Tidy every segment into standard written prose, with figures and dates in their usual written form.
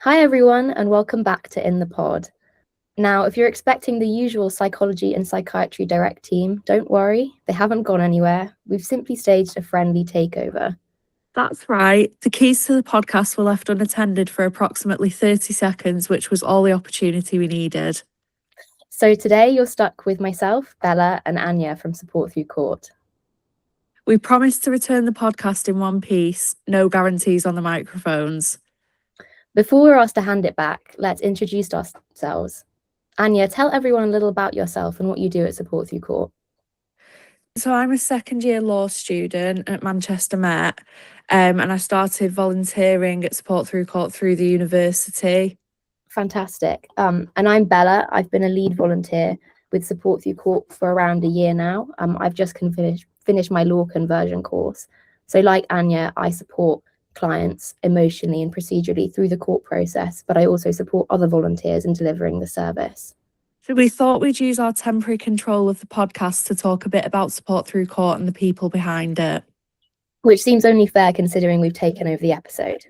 Hi everyone, and welcome back to In the Pod. Now, if you're expecting the usual psychology and psychiatry direct team, don't worry, they haven't gone anywhere. We've simply staged a friendly takeover. That's right. The keys to the podcast were left unattended for approximately 30 seconds, which was all the opportunity we needed. So today you're stuck with myself, Bella, and Aniya from Support Through Court. We promised to return the podcast in one piece, no guarantees on the microphones. Before we're asked to hand it back, let's introduce ourselves. Aniya, tell everyone a little about yourself and what you do at Support Through Court. So I'm a second-year law student at Manchester Met, and I started volunteering at Support Through Court through the university. Fantastic. And I'm Bella. I've been a lead volunteer with Support Through Court for around a year now. I've just finished my law conversion course. So like Aniya, I support clients emotionally and procedurally through the court process, but I also support other volunteers in delivering the service. So we thought we'd use our temporary control of the podcast to talk a bit about Support Through Court and the people behind it. Which seems only fair considering we've taken over the episode.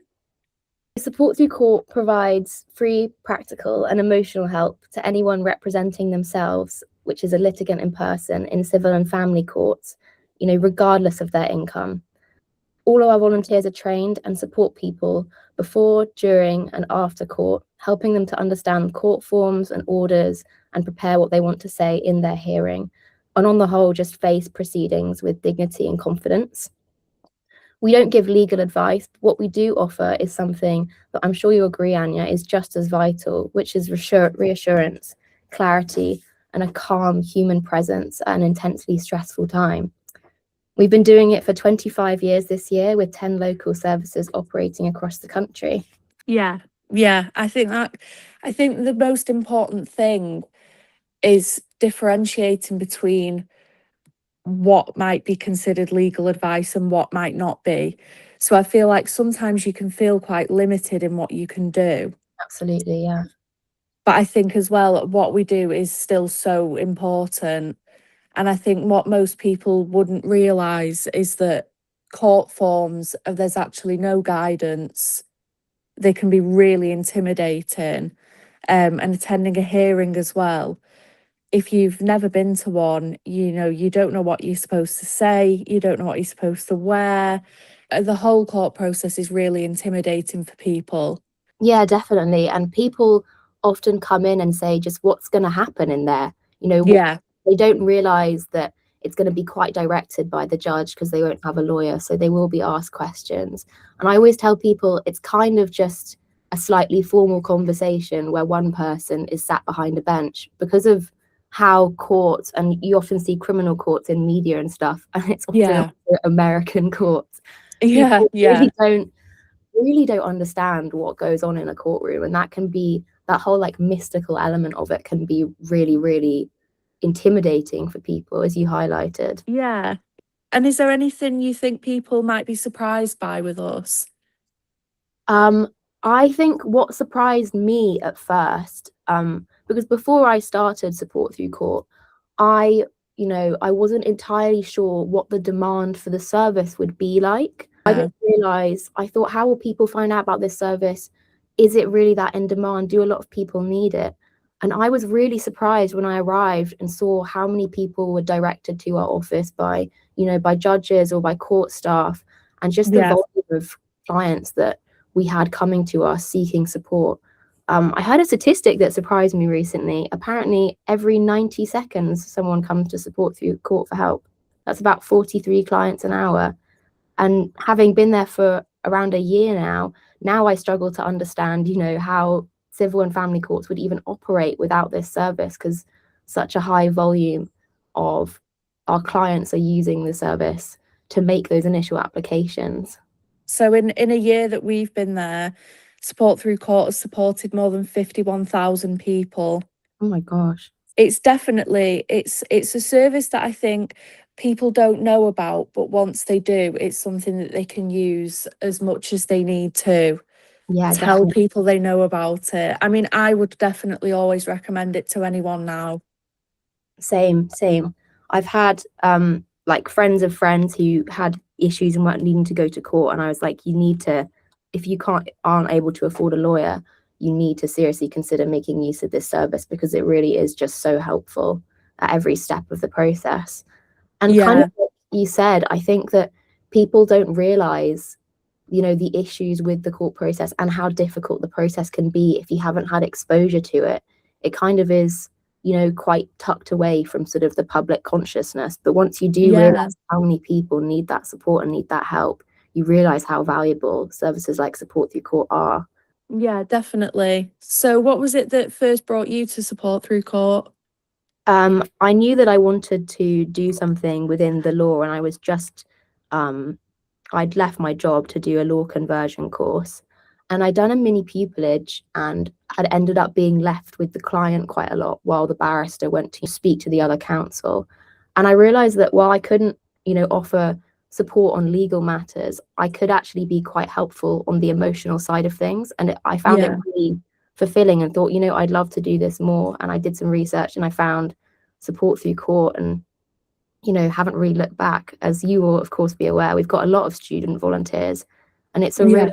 Support Through Court provides free, practical and emotional help to anyone representing themselves, which is a litigant in person in civil and family courts, regardless of their income. All of our volunteers are trained and support people before, during and after court, helping them to understand court forms and orders and prepare what they want to say in their hearing, and on the whole, just face proceedings with dignity and confidence. We don't give legal advice. What we do offer is something that I'm sure you agree, Aniya, is just as vital, which is reassurance, clarity, and a calm human presence at an intensely stressful time. We've been doing it for 25 years this year with 10 local services operating across the country. Yeah. I think the most important thing is differentiating between what might be considered legal advice and what might not be. So I feel like sometimes you can feel quite limited in what you can do. Absolutely, yeah. But I think as well, what we do is still so important. And I think what most people wouldn't realise is that court forms, there's actually no guidance. They can be really intimidating. And attending a hearing as well. If you've never been to one, you don't know what you're supposed to say, you don't know what you're supposed to wear. The whole court process is really intimidating for people. Yeah, definitely. And people often come in and say just what's going to happen in there. Yeah. They don't realise that it's going to be quite directed by the judge because they won't have a lawyer, so they will be asked questions. And I always tell people it's kind of just a slightly formal conversation where one person is sat behind a bench because of how courts, and you often see criminal courts in media and stuff, and it's often American courts. Yeah. Really don't understand what goes on in a courtroom, and that whole like mystical element of it can be really, really intimidating for people, as you highlighted. Yeah. And is there anything you think people might be surprised by with us? I think what surprised me at first, because before I started Support Through Court, I wasn't entirely sure what the demand for the service would be like. I didn't realise, I thought, how will people find out about this service? Is it really that in demand? Do a lot of people need it? And I was really surprised when I arrived and saw how many people were directed to our office by judges or by court staff, and just the volume of clients that we had coming to us seeking support. I heard a statistic that surprised me recently. Apparently, every 90 seconds, someone comes to Support Through Court for help. That's about 43 clients an hour. And having been there for around a year now I struggle to understand, how civil and family courts would even operate without this service, because such a high volume of our clients are using the service to make those initial applications. So in a year that we've been there, Support Through Court has supported more than 51,000 people. Oh my gosh. It's definitely, it's a service that I think people don't know about, but once they do, it's something that they can use as much as they need to. Yeah, tell definitely. people they know about it. I mean, I would definitely always recommend it to anyone now. Same. I've had like friends of friends who had issues and weren't needing to go to court, and I was like, you need to, if you aren't able to afford a lawyer, you need to seriously consider making use of this service because it really is just so helpful at every step of the process. And kind of Yeah, like you said, I think that people don't realize, the issues with the court process and how difficult the process can be if you haven't had exposure to it. It kind of is, quite tucked away from sort of the public consciousness. But once you do yeah, realize how many people need that support and need that help, you realize how valuable services like support through court are. yeah, definitely. So, what was it that first brought you to support through court? I knew that I wanted to do something within the law, and I was just um, I'd left my job to do a law conversion course, and I'd done a mini pupillage and had ended up being left with the client quite a lot while the barrister went to speak to the other counsel. And I realized that while I couldn't, offer support on legal matters, I could actually be quite helpful on the emotional side of things. And I found it Yeah. really fulfilling and thought, I'd love to do this more. And I did some research and I found support through court and haven't really looked back. As you will, of course, be aware, we've got a lot of student volunteers, and it's a Yeah. really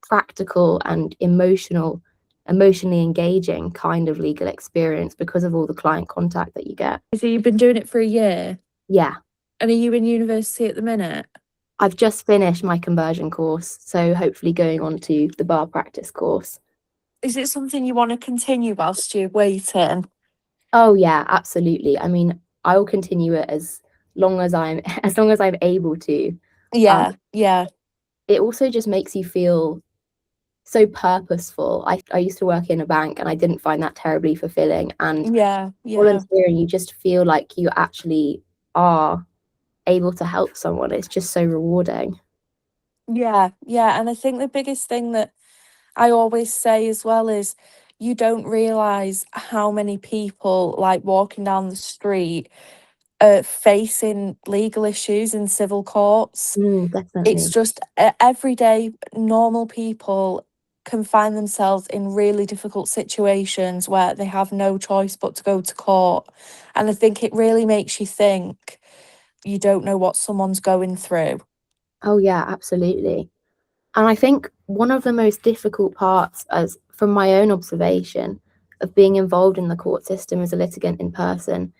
practical and emotionally engaging kind of legal experience because of all the client contact that you get. So, you've been doing it for a year, Yeah, and are you in university at the minute? I've just finished my conversion course, so hopefully going on to the bar practice course. Is it something you want to continue whilst you're waiting? Oh yeah, absolutely. I mean, I will continue it as long as I'm able to. Um, Yeah, yeah, it also just makes you feel so purposeful. I used to work in a bank and I didn't find that terribly fulfilling. And yeah, yeah, volunteering, you just feel like you actually are able to help someone. It's just so rewarding. yeah, yeah. And I think the biggest thing that I always say as well is you don't realise how many people, like walking down the street, facing legal issues in civil courts. It's Definitely. just everyday normal people can find themselves in really difficult situations where they have no choice but to go to court. And I think it really makes you think you don't know what someone's going through. Oh yeah, absolutely. And I think one of the most difficult parts, as from my own observation, of being involved in the court system as a litigant in person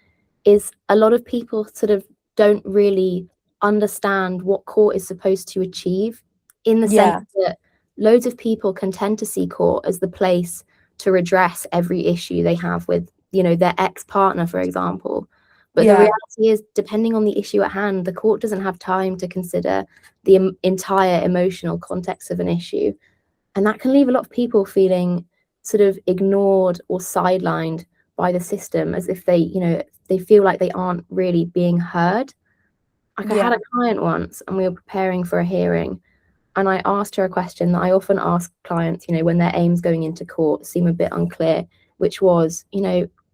is a lot of people sort of don't really understand what court is supposed to achieve, in the sense Yeah, that loads of people can tend to see court as the place to redress every issue they have with, their ex-partner, for example. But the yeah, reality is, depending on the issue at hand, the court doesn't have time to consider the entire emotional context of an issue. And that can leave a lot of people feeling sort of ignored or sidelined by the system, as if they feel like they aren't really being heard. Like I had yeah, a client once and we were preparing for a hearing, and I asked her a question that I often ask clients, when their aims going into court seem a bit unclear, which was,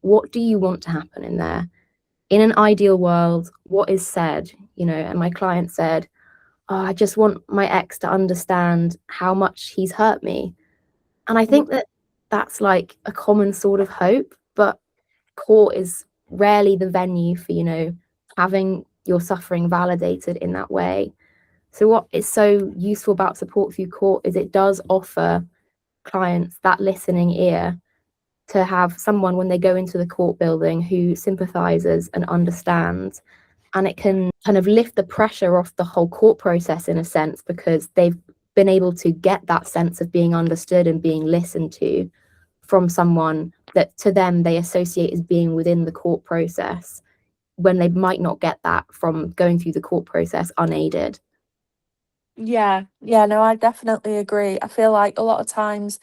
what do you want to happen in there? In an ideal world, what is said? And my client said, oh, I just want my ex to understand how much he's hurt me. And I think that that's like a common sort of hope, but court is rarely the venue for, having your suffering validated in that way. So what is so useful about support through court is it does offer clients that listening ear to have someone when they go into the court building who sympathizes and understands. And it can kind of lift the pressure off the whole court process in a sense, because they've been able to get that sense of being understood and being listened to from someone that to them they associate as being within the court process, when they might not get that from going through the court process unaided. yeah, yeah. No, I definitely agree. I feel like a lot of times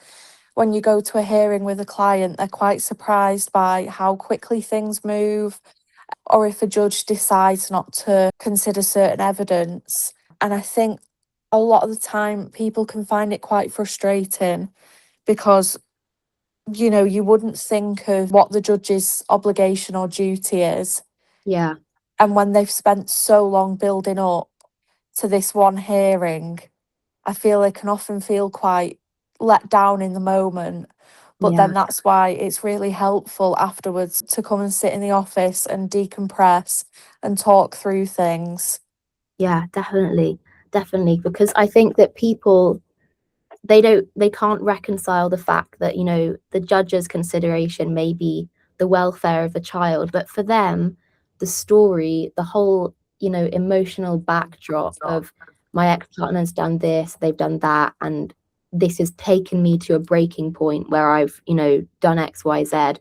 when you go to a hearing with a client, they're quite surprised by how quickly things move, or if a judge decides not to consider certain evidence. And I think a lot of the time people can find it quite frustrating because, you wouldn't think of what the judge's obligation or duty is. Yeah, And when they've spent so long building up to this one hearing, I feel they can often feel quite let down in the moment. But yeah, then that's why it's really helpful afterwards to come and sit in the office and decompress and talk through things. yeah, definitely, definitely. Because I think that people they can't reconcile the fact that, you know, the judge's consideration may be the welfare of the child, but for them, the story, the whole, you know, emotional backdrop of my ex-partner's done this, they've done that, and this has taken me to a breaking point where I've, you know, done XYZ.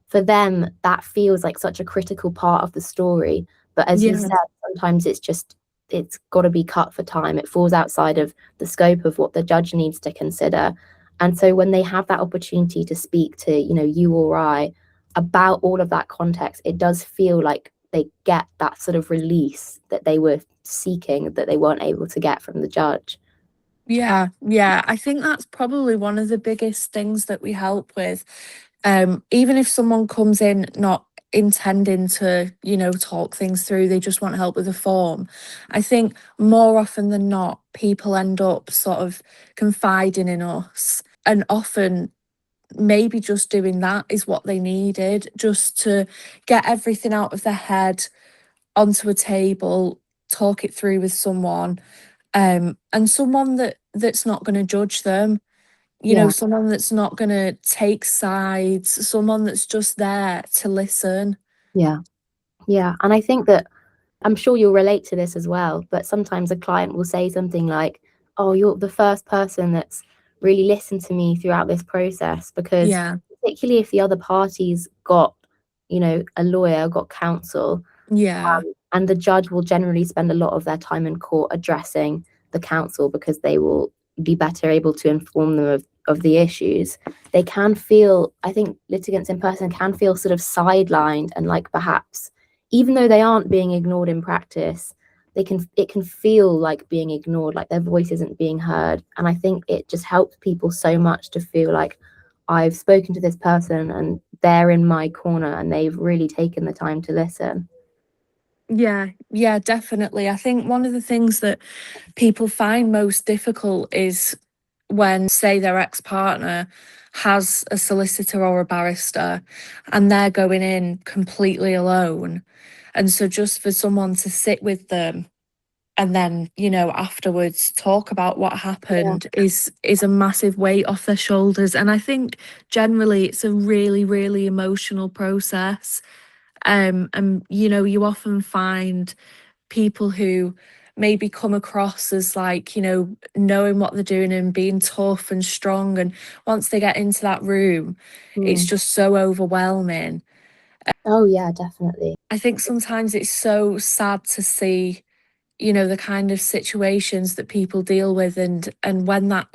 For them, that feels like such a critical part of the story. But as you Yeah. said, sometimes it's got to be cut for time. It falls outside of the scope of what the judge needs to consider. And so when they have that opportunity to speak to, you know, you or I about all of that context, it does feel like they get that sort of release that they were seeking that they weren't able to get from the judge. Yeah, yeah. I think that's probably one of the biggest things that we help with. Even if someone comes in not intending to, you know, talk things through, they just want help with a form. I think more often than not, people end up sort of confiding in us. And often, maybe just doing that is what they needed, just to get everything out of their head onto a table, talk it through with someone, and someone that's not going to judge them, you know, Yeah, someone that's not going to take sides, someone that's just there to listen. yeah, yeah. And I think that I'm sure you'll relate to this as well, but sometimes a client will say something like, "Oh, you're the first person that's really listened to me throughout this process," because Yeah, particularly if the other party's got, you know, a lawyer, got counsel, yeah, and the judge will generally spend a lot of their time in court addressing the counsel because they will be better able to inform them of the issues. They can feel, I think litigants in person can feel sort of sidelined and like perhaps, even though they aren't being ignored in practice, it can feel like being ignored, like their voice isn't being heard. And I think it just helps people so much to feel like I've spoken to this person and they're in my corner and they've really taken the time to listen. yeah, yeah, definitely. I think one of the things that people find most difficult is when, say, their ex partner has a solicitor or a barrister and they're going in completely alone. And so, just for someone to sit with them and then, you know, afterwards talk about what Yeah. happened is a massive weight off their shoulders. And I think generally it's a really, really emotional process. And you know, you often find people who maybe come across as like, you know, knowing what they're doing and being tough and strong. And once they get into that room, it's Mm. just so overwhelming. Oh yeah, definitely. I think sometimes it's so sad to see, you know, the kind of situations that people deal with, and when that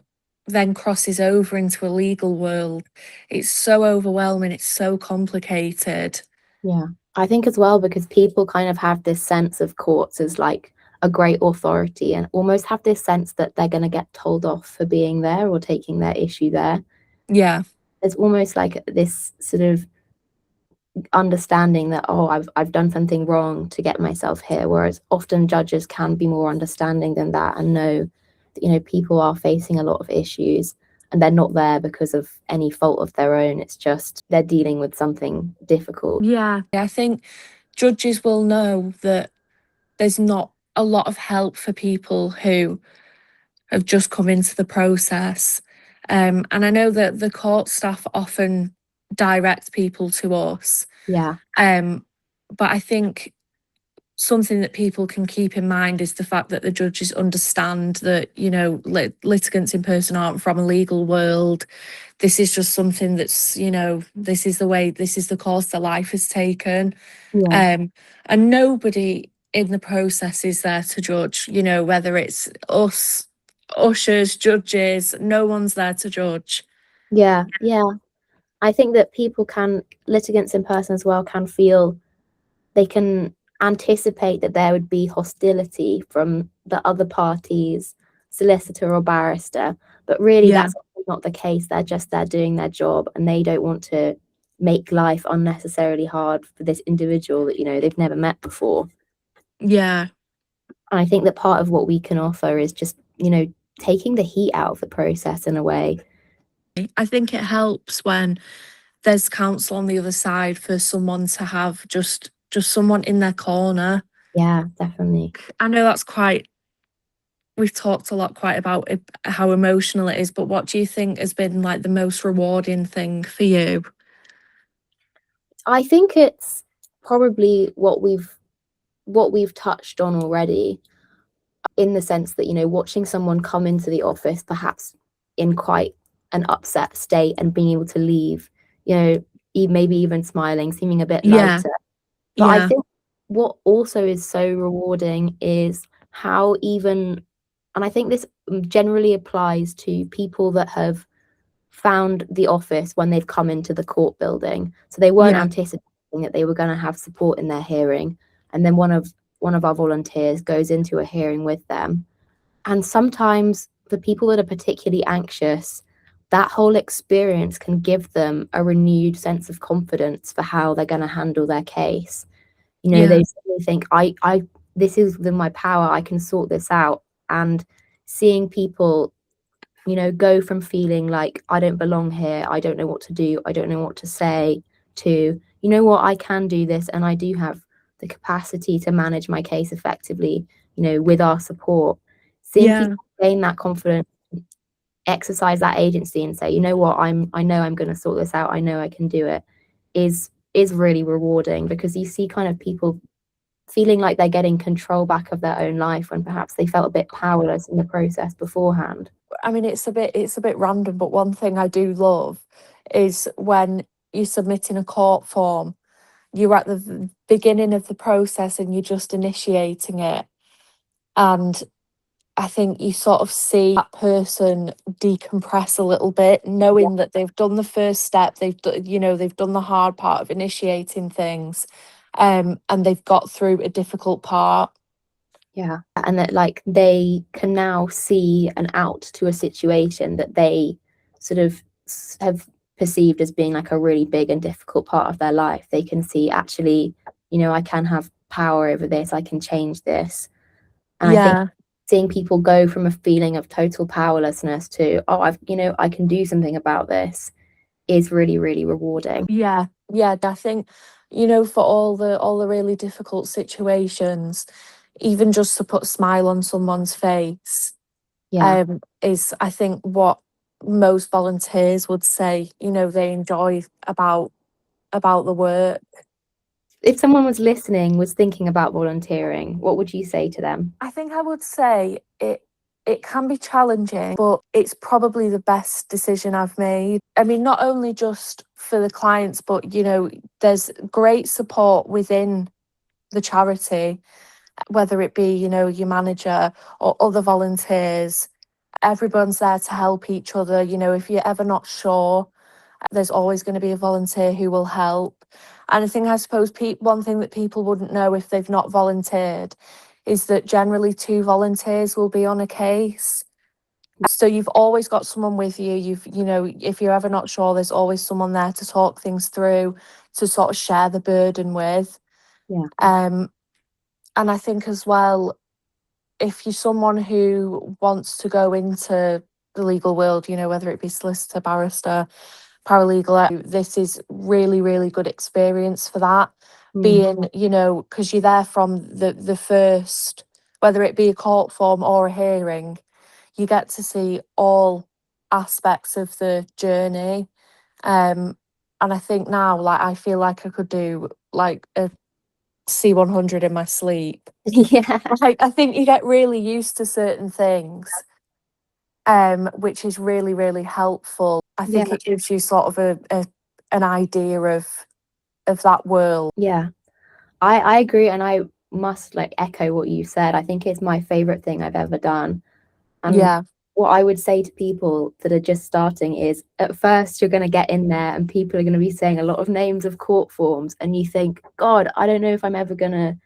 then crosses over into a legal world, it's so overwhelming, it's so complicated. Yeah. I think as well because people kind of have this sense of courts as like a great authority and almost have this sense that they're going to get told off for being there or taking their issue there. Yeah, There's almost like this sort of understanding that, oh, I've done something wrong to get myself here, whereas often judges can be more understanding than that and know that, you know, people are facing a lot of issues and they're not there because of any fault of their own. It's just they're dealing with something difficult. yeah. I think judges will know that there's not a lot of help for people who have just come into the process. And I know that the court staff often direct people to us. Yeah. Um, but I think something that people can keep in mind is the fact that the judges understand that, you know, litigants in person aren't from a legal world. This is just something that's, you know, this is the way, this is the course their life has taken. Yeah. And nobody in the process is there to judge, you know, whether it's us, ushers, judges, no one's there to judge. Yeah. Yeah. I think that litigants in person as well, can feel they can anticipate that there would be hostility from the other party's solicitor or barrister, but really Yeah, that's not the case. They're just there doing their job and they don't want to make life unnecessarily hard for this individual that, you know, they've never met before. yeah. And I think that part of what we can offer is just, you know, taking the heat out of the process in a way. I think it helps when there's counsel on the other side for someone to have just someone in their corner. Yeah, definitely. I know that's quite we've talked a lot quite about how emotional it is, but what do you think has been like the most rewarding thing for you? I think it's probably what we've touched on already, in the sense that, watching someone come into the office perhaps in quite an upset state and being able to leave, maybe even smiling, seeming a bit Yeah, lighter. But I yeah, think what also is so rewarding is how even, and I think this generally applies to people that have found the office when they've come into the court building. So they weren't yeah, anticipating that they were going to have support in their hearing. And then one of our volunteers goes into a hearing with them. And sometimes for people that are particularly anxious, that whole experience can give them a renewed sense of confidence for how they're going to handle their case. yeah, They suddenly think, I this is within my power, I can sort this out. And seeing people, go from feeling like I don't belong here, I don't know what to do, I don't know what to say, to, what, I can do this and I do have the capacity to manage my case effectively, with our support. Seeing yeah. people gain that confidence, exercise that agency and say, what, I know I'm going to sort this out, I know I can do it, is really rewarding, because you see kind of people feeling like they're getting control back of their own life when perhaps they felt a bit powerless in the process beforehand. I mean, it's a bit random, but one thing I do love is when you're submitting a court form, you're at the beginning of the process and you're just initiating it. And I think you sort of see that person decompress a little bit, Yeah. knowing that they've done the first step, they've done the hard part of initiating things, and they've got through a difficult part. Yeah. And that, like, they can now see an out to a situation that they sort of have perceived as being like a really big and difficult part of their life. They can see, actually, I can have power over this, I can change this. And I think Yeah, seeing people go from a feeling of total powerlessness to, oh, I can do something about this, is really, really rewarding. yeah, yeah. I think, for all the really difficult situations, even just to put a smile on someone's face, Yeah. is I think what most volunteers would say, they enjoy about the work. If someone was listening, was thinking about volunteering, what would you say to them? I think I would say it can be challenging, but it's probably the best decision I've made. I mean, not only just for the clients, but there's great support within the charity, whether it be, your manager or other volunteers. Everyone's there to help each other. If you're ever not sure, there's always going to be a volunteer who will help. And I think, I suppose, one thing that people wouldn't know if they've not volunteered is that generally two volunteers will be on a case. So you've always got someone with you. If you're ever not sure, there's always someone there to talk things through, to sort of share the burden with. Yeah. Um, and I think as well, if you're someone who wants to go into the legal world, whether it be solicitor, barrister, paralegal, this is really, really good experience for that. Mm. Being, because you're there from the first, whether it be a court form or a hearing, you get to see all aspects of the journey. And I think now, like, I feel like I could do like a C100 in my sleep. Yeah. Like, I think you get really used to certain things, which is really, really helpful. I Yeah. think it gives you sort of an idea of that world. Yeah. I agree, and I must, like, echo what you said. I think it's my favorite thing I've ever done. And Yeah, what I would say to people that are just starting is, at first you're going to get in there and people are going to be saying a lot of names of court forms, and you think, God, I don't know if I'm ever going to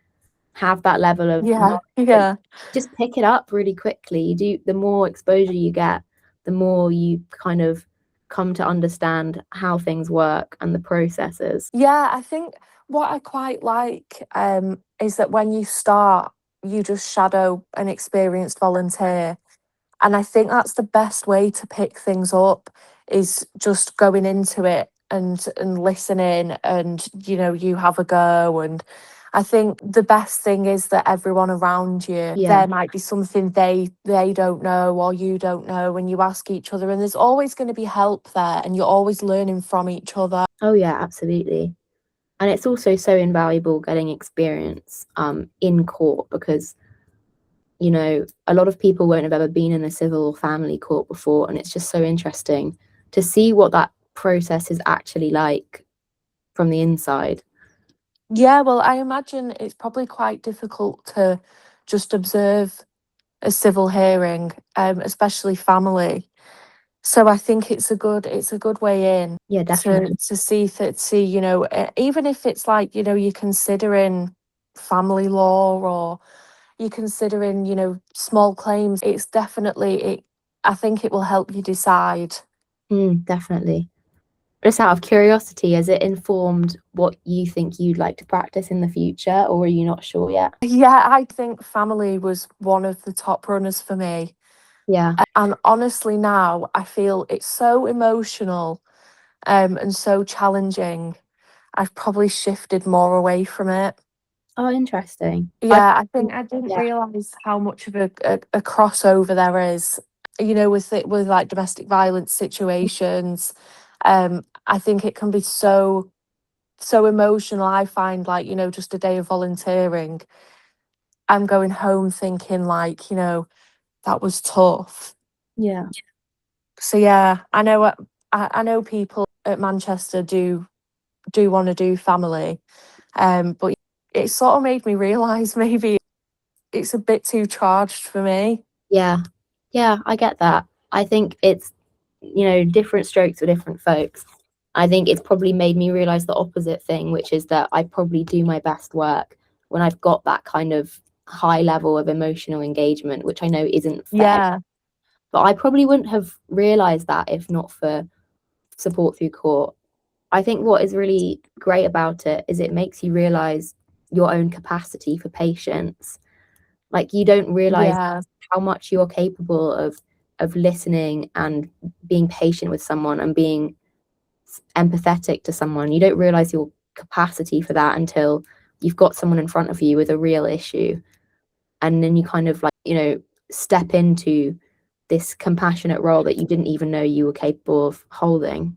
have that level of yeah, knowledge. But yeah. just pick it up really quickly. The more exposure you get, the more you kind of come to understand how things work and the processes. Yeah, I think what I quite like is that when you start, you just shadow an experienced volunteer. And I think that's the best way to pick things up, is just going into it and listening, and you have a go. And I think the best thing is that everyone around you, Yeah. there might be something they don't know or you don't know, and you ask each other, and there's always going to be help there, and you're always learning from each other. Oh yeah, absolutely. And it's also so invaluable getting experience in court because, you know, a lot of people won't have ever been in a civil or family court before, and it's just so interesting to see what that process is actually like from the inside. Yeah, well, I imagine it's probably quite difficult to just observe a civil hearing, especially family. So I think it's a good way in Yeah, definitely. to see, even if it's like, you're considering family law, or you're considering, small claims, it's definitely it I think it will help you decide. Definitely. Just out of curiosity, has it informed what you think you'd like to practice in the future, or are you not sure yet? Yeah, I think family was one of the top runners for me. Yeah. And honestly, now I feel it's so emotional, and so challenging. I've probably shifted more away from it. Oh, interesting. Yeah, I think I didn't Yeah. realise how much of a crossover there is, with like domestic violence situations. I think it can be so emotional. I find, like, just a day of volunteering, I'm going home thinking, like, that was tough. Yeah. So yeah, I know people at Manchester do want to do family, but it sort of made me realise maybe it's a bit too charged for me. Yeah. Yeah, I get that. I think it's, you know, different strokes for different folks. I think it's probably made me realize the opposite thing, which is that I probably do my best work when I've got that kind of high level of emotional engagement, which I know isn't fair. Yeah, But I probably wouldn't have realized that if not for support through court. I think what is really great about it is it makes you realize your own capacity for patience. Like you don't realize yeah, how much you're capable of listening and being patient with someone and being empathetic to someone. You don't realize your capacity for that until you've got someone in front of you with a real issue. And then you kind of like, you know, step into this compassionate role that you didn't even know you were capable of holding.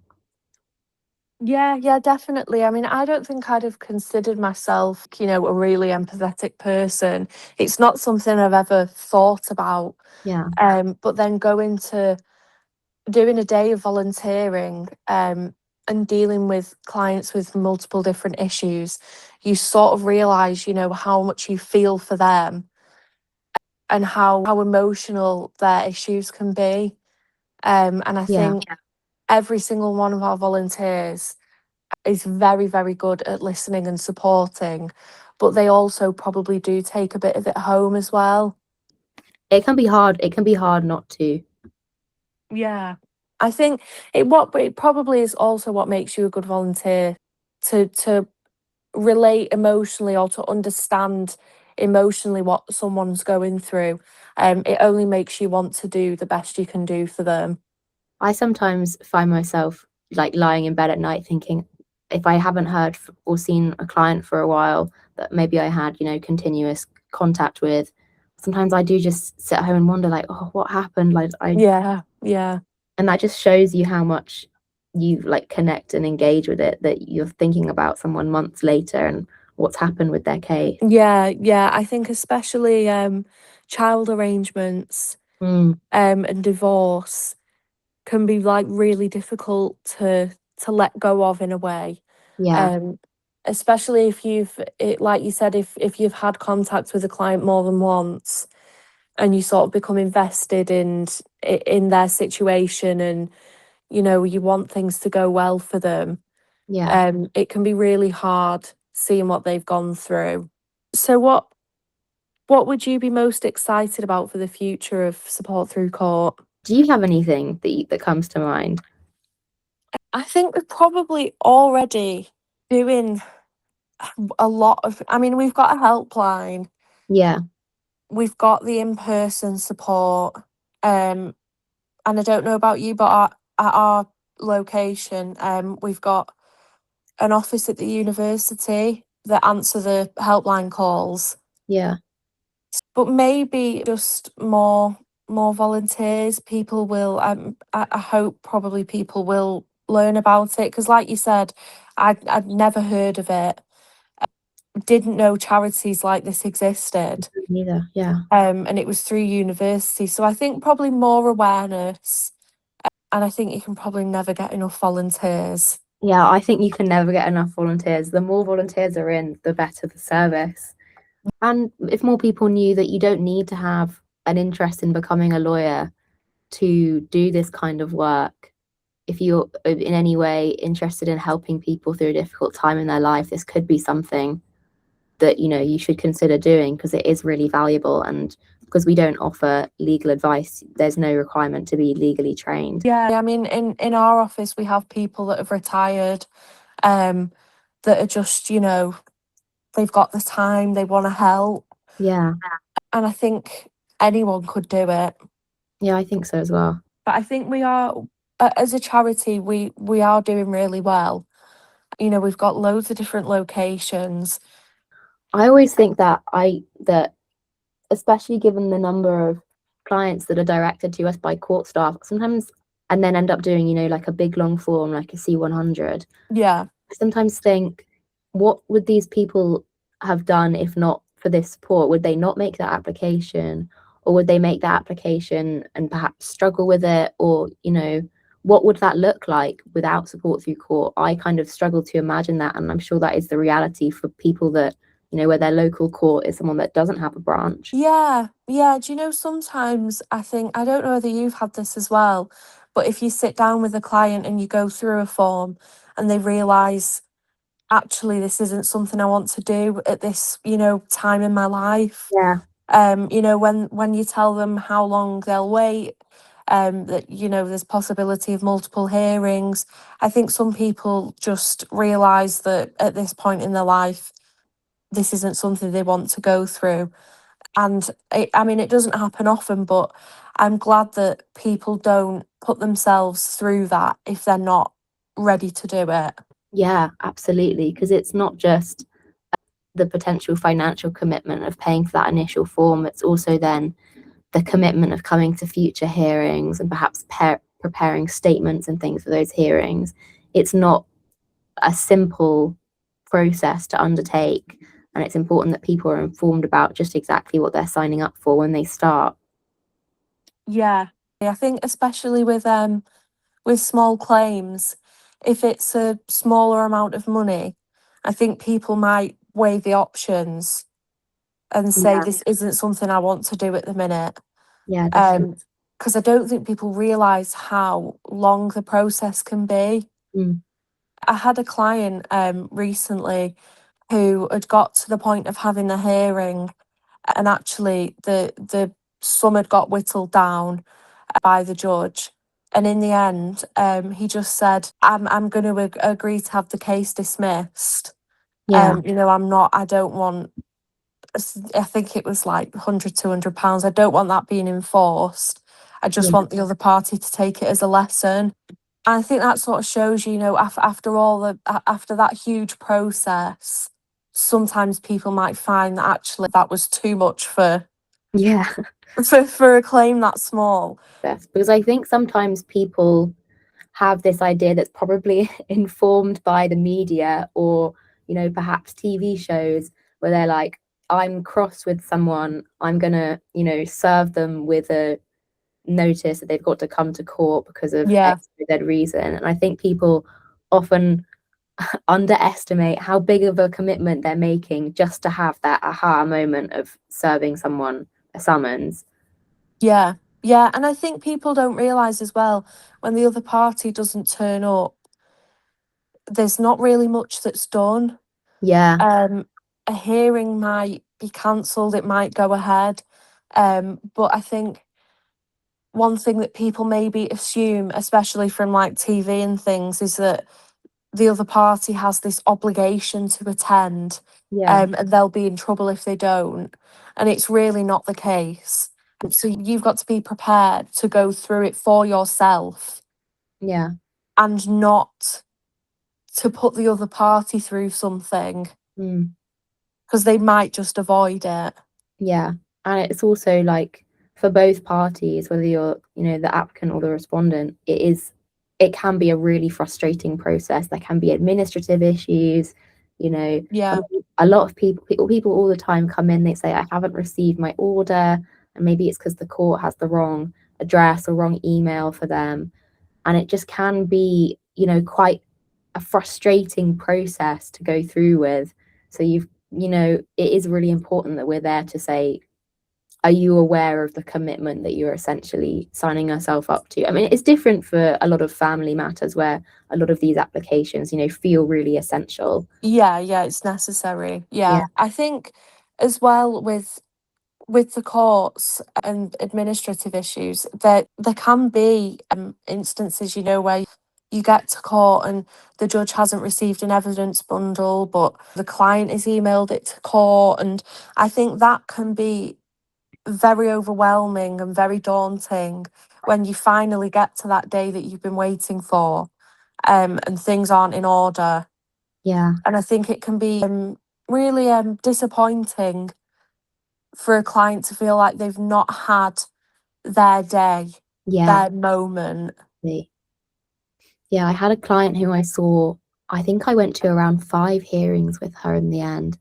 yeah, definitely. I mean, I don't think I'd have considered myself, a really empathetic person. It's not something I've ever thought about. Yeah. But then going to doing a day of volunteering, and dealing with clients with multiple different issues, you sort of realise, how much you feel for them, and how emotional their issues can be. And I Yeah. think every single one of our volunteers is very, very good at listening and supporting, but they also probably do take a bit of it home as well. It can be hard. It can be hard not to. Yeah. I think it probably is also what makes you a good volunteer, to relate emotionally, or to understand emotionally what someone's going through. It only makes you want to do the best you can do for them. I sometimes find myself like lying in bed at night thinking if I haven't heard or seen a client for a while that maybe I had, you know, continuous contact with, sometimes I do just sit at home and wonder like, oh, what happened? Like Yeah, yeah. and that just shows you how much you like connect and engage with it, that you're thinking about someone months later and what's happened with their case. Yeah. I think especially child arrangements, Mm, and divorce can be like really difficult to let go of in a way. yeah, Um, Especially if like you said, if you've had contact with a client more than once, and you sort of become invested in their situation, and you want things to go well for them. yeah. It can be really hard seeing what they've gone through. So what would you be most excited about for the future of support through court? Do you have anything that comes to mind? I think we're probably already doing a lot of, I mean, we've got a helpline, Yeah, we've got the in-person support, and I don't know about you, but at our location, we've got an office at the university. that answer the helpline calls. Yeah. But maybe just more volunteers. People will. I hope probably people will learn about it because, like you said, I'd never heard of it. Didn't know charities like this existed. Neither. Yeah. And it was through university. So I think probably more awareness, and I think you can probably never get enough volunteers. Yeah, I think you can never get enough volunteers. The more volunteers are in, the better the service. And if more people knew that you don't need to have an interest in becoming a lawyer to do this kind of work, if you're in any way interested in helping people through a difficult time in their life, this could be something that, you know, you should consider doing because it is really valuable. And because we don't offer legal advice, there's no requirement to be legally trained. Yeah, I mean, in our office, we have people that have retired, that are just, they've got the time, they want to help. Yeah. And I think anyone could do it. Yeah, I think so as well. But I think we are, as a charity, we are doing really well. We've got loads of different locations. I always think that especially given the number of clients that are directed to us by court staff, sometimes and then end up doing, you know, like a big long form like a C100. Yeah. I sometimes think, what would these people have done if not for this support? Would they not make that application? Or would they make that application and perhaps struggle with it? Or, you know, what would that look like without support through court? I kind of struggle to imagine that. And I'm sure that is the reality for people that, you know, where their local court is someone that doesn't have a branch. Yeah. Yeah. Do you know, sometimes I think, I don't know whether you've had this as well, but if you sit down with a client and you go through a form and they realise, actually, this isn't something I want to do at this, time in my life. Yeah. When you tell them how long they'll wait, that, there's possibility of multiple hearings. I think some people just realise that at this point in their life, this isn't something they want to go through. And I mean, it doesn't happen often, but I'm glad that people don't put themselves through that if they're not ready to do it. Yeah, absolutely. Because it's not just the potential financial commitment of paying for that initial form, it's also then the commitment of coming to future hearings and perhaps preparing statements and things for those hearings. It's not a simple process to undertake, and it's important that people are informed about just exactly what they're signing up for when they start. Yeah, I think especially with small claims, if it's a smaller amount of money, I think people might weigh the options and say, Yeah, this isn't something I want to do at the minute. yeah, definitely. Because I don't think people realise how long the process can be. Mm. I had a client recently who had got to the point of having a hearing, and actually the sum had got whittled down by the judge. And in the end, he just said, I'm going to agree to have the case dismissed. Yeah, I don't want, I think it was like £100, £200. I don't want that being enforced. I just yeah, want the other party to take it as a lesson. And I think that sort of shows, after after that huge process, sometimes people might find that actually that was too much for yeah. for a claim that small. That's because I think sometimes people have this idea that's probably informed by the media or, you know, perhaps TV shows where they're like, I'm cross with someone, I'm gonna, you know, serve them with a notice that they've got to come to court because of Yeah, X, Y, Z reason. And I think people often underestimate how big of a commitment they're making just to have that aha moment of serving someone a summons. yeah, yeah. And I think people don't realise as well, when the other party doesn't turn up, there's not really much that's done. Yeah, A hearing might be cancelled, it might go ahead. But I think one thing that people maybe assume, especially from like TV and things, is that the other party has this obligation to attend, yeah, and they'll be in trouble if they don't. And it's really not the case. So you've got to be prepared to go through it for yourself yeah. and not to put the other party through something. Mm. because they might just avoid it. Yeah. And it's also like for both parties, whether you're, the applicant or the respondent, it can be a really frustrating process. There can be administrative issues, you know. I Yeah. mean, a lot of people all the time come in, they say, I haven't received my order, and maybe it's because the court has the wrong address or wrong email for them. And it just can be, quite a frustrating process to go through with. So it is really important that we're there to say, are you aware of the commitment that you're essentially signing yourself up to? I mean, it's different for a lot of family matters where a lot of these applications, feel really essential. Yeah, it's necessary. Yeah, Yeah. I think as well with the courts and administrative issues, there can be instances, where you get to court and the judge hasn't received an evidence bundle, but the client has emailed it to court. And I think that can be very overwhelming and very daunting when you finally get to that day that you've been waiting for, and things aren't in order. yeah, And I think it can be really disappointing for a client to feel like they've not had their day, yeah. their moment. Yeah, I had a client who I think I went to around 5 hearings with her in the end.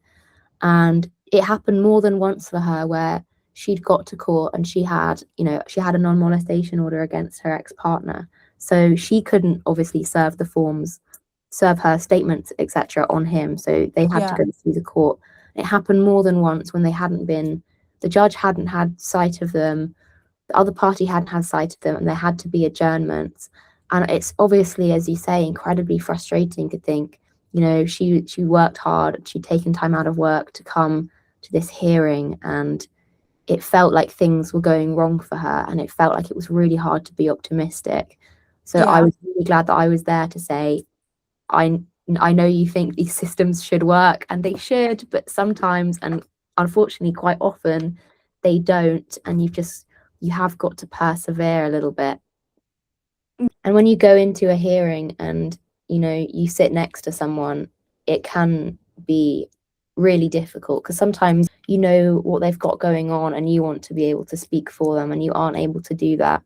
And it happened more than once for her where she'd got to court and she had a non-molestation order against her ex-partner. So she couldn't obviously serve her statements, etc., on him. So they had to Yeah. go through the court. It happened more than once when the judge hadn't had sight of them, the other party hadn't had sight of them, and there had to be adjournments. And it's obviously, as you say, incredibly frustrating to think, she worked hard, she'd taken time out of work to come to this hearing, and it felt like things were going wrong for her, and it felt like it was really hard to be optimistic. So I Yeah. was really glad that I was there to say, I I know you think these systems should work, and they should, but sometimes, and unfortunately quite often, they don't, and you have got to persevere a little bit. And when you go into a hearing and you sit next to someone, it can be really difficult because sometimes you know what they've got going on and you want to be able to speak for them and you aren't able to do that.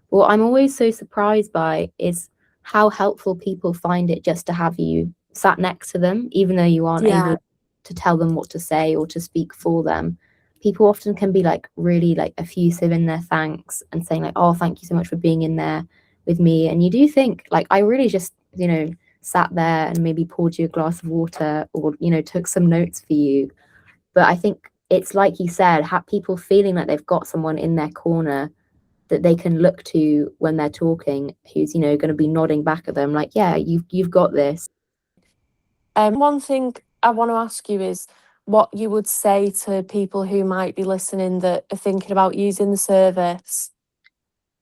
What I'm always so surprised by is how helpful people find it just to have you sat next to them, even though you aren't Yeah. able to tell them what to say or to speak for them. People often can be like really like effusive in their thanks and saying like, oh, thank you so much for being in there with me. And you do think like, I really just, sat there and maybe poured you a glass of water or, took some notes for you. But I think it's like you said, have people feeling like they've got someone in their corner that they can look to when they're talking, who's, going to be nodding back at them like, yeah, you've got this. One thing I want to ask you is what you would say to people who might be listening that are thinking about using the service.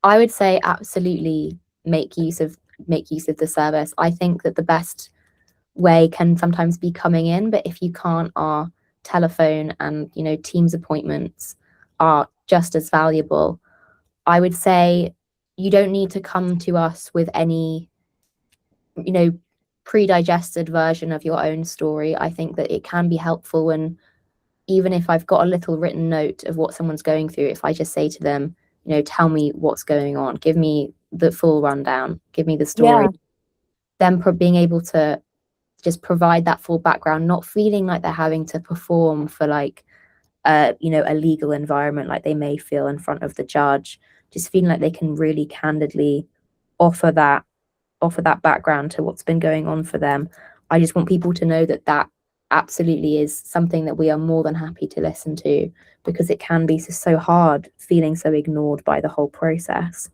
I would say absolutely make use of the service. I think that the best way can sometimes be coming in, but if you can't, our telephone and Teams appointments are just as valuable. I would say you don't need to come to us with any, pre-digested version of your own story. I think that it can be helpful when, even if I've got a little written note of what someone's going through, if I just say to them, tell me what's going on, give me the full rundown, give me the story, Yeah. them being able to just provide that full background, not feeling like they're having to perform for like a legal environment like they may feel in front of the judge, just feeling like they can really candidly offer that background to what's been going on for them. I just want people to know that that absolutely is something that we are more than happy to listen to, because it can be so hard feeling so ignored by the whole process.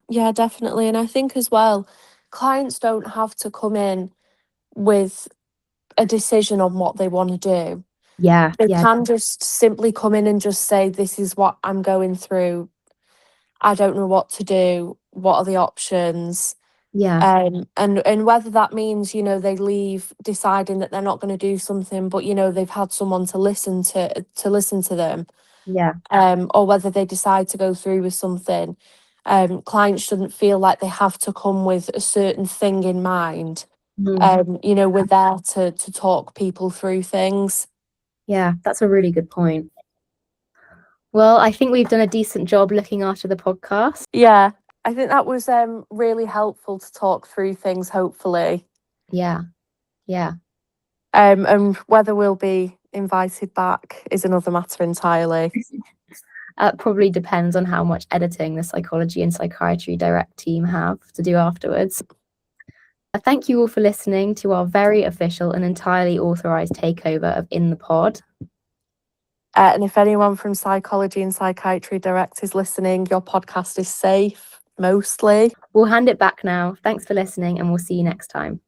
Yeah, definitely. And I think as well, clients don't have to come in with a decision on what they want to do. Yeah, They yeah, can just simply come in and just say, this is what I'm going through. I don't know what to do. What are the options? yeah, And whether that means, they leave deciding that they're not going to do something, but they've had someone to listen to them, yeah. or whether they decide to go through with something. Clients shouldn't feel like they have to come with a certain thing in mind. Mm. We're there to talk people through things. Yeah, that's a really good point. Well, I think we've done a decent job looking after the podcast. Yeah, I think that was really helpful to talk through things, hopefully. Yeah, yeah. And whether we'll be invited back is another matter entirely. Probably depends on how much editing the Psychology and Psychiatry Direct team have to do afterwards. Thank you all for listening to our very official and entirely authorised takeover of In the Pod. And if anyone from Psychology and Psychiatry Direct is listening, your podcast is safe, mostly. We'll hand it back now. Thanks for listening, and we'll see you next time.